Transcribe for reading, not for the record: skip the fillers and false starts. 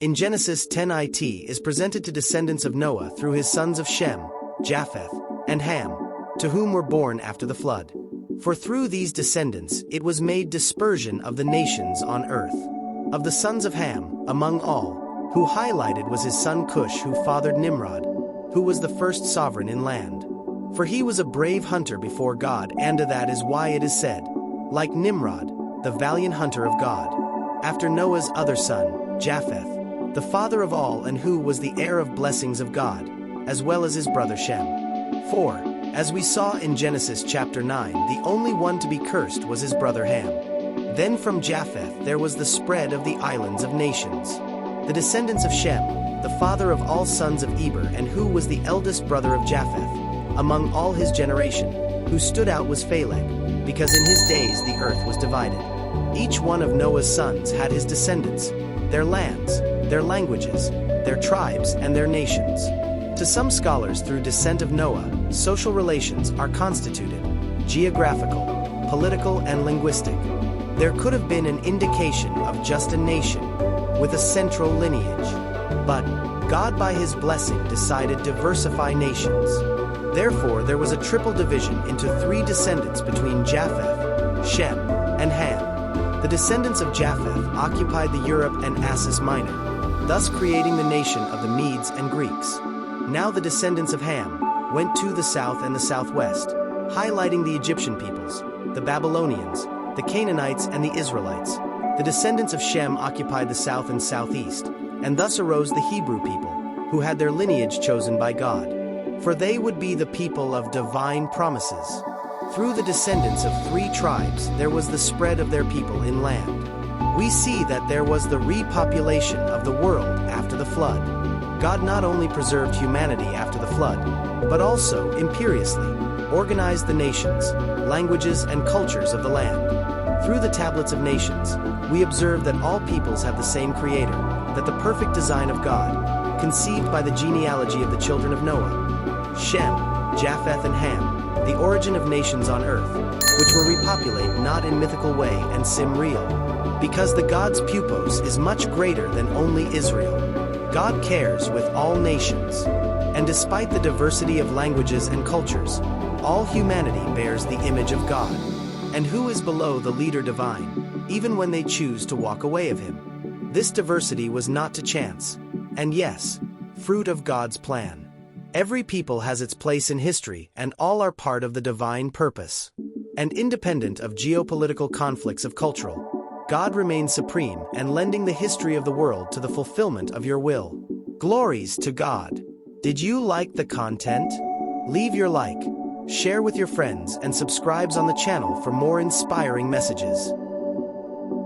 In Genesis 10:it is presented to descendants of Noah through his sons of Shem, Japheth, and Ham, to whom were born after the flood. For through these descendants it was made dispersion of the nations on earth. Of the sons of Ham, among all, who highlighted was his son Cush, who fathered Nimrod, who was the first sovereign in land. For he was a brave hunter before God, and that is why it is said, like Nimrod, the valiant hunter of God. After Noah's other son, Japheth, the father of all, and who was the heir of blessings of God, as well as his brother Shem. For, as we saw in Genesis chapter 9, the only one to be cursed was his brother Ham. Then from Japheth there was the spread of the islands of nations. The descendants of Shem, the father of all sons of Eber, and who was the eldest brother of Japheth, among all his generation, who stood out was Phaleg, because in his days the earth was divided. Each one of Noah's sons had his descendants, their lands, their languages, their tribes, and their nations. To some scholars, through descent of Noah, social relations are constituted, geographical, political, and linguistic. There could have been an indication of just a nation, with a central lineage. But God by his blessing decided to diversify nations. Therefore there was a triple division into three descendants between Japheth, Shem, and Ham. The descendants of Japheth occupied the Europe and Asia Minor, thus creating the nation of the Medes and Greeks. Now the descendants of Ham went to the south and the southwest, highlighting the Egyptian peoples, the Babylonians, the Canaanites, and the Israelites. The descendants of Shem occupied the south and southeast, and thus arose the Hebrew people, who had their lineage chosen by God. For they would be the people of divine promises. Through the descendants of three tribes there was the spread of their people in land. We see that there was the repopulation of the world after the flood. God not only preserved humanity after the flood, but also, imperiously, organized the nations, languages, and cultures of the land. Through the tablets of nations, we observe that all peoples have the same Creator, that the perfect design of God, conceived by the genealogy of the children of Noah, Shem, Japheth, and Ham, the origin of nations on earth, which will repopulate not in mythical way and seem real, because the God's pupos is much greater than only Israel. God cares with all nations, and despite the diversity of languages and cultures, all humanity bears the image of God. And who is below the leader divine, even when they choose to walk away of him? This diversity was not to chance, and yes, fruit of God's plan. Every people has its place in history, and all are part of the divine purpose. And independent of geopolitical conflicts of cultural, God remains supreme and lending the history of the world to the fulfillment of your will. Glories to God. Did you like the content? Leave your like, share with your friends, and subscribe on the channel for more inspiring messages.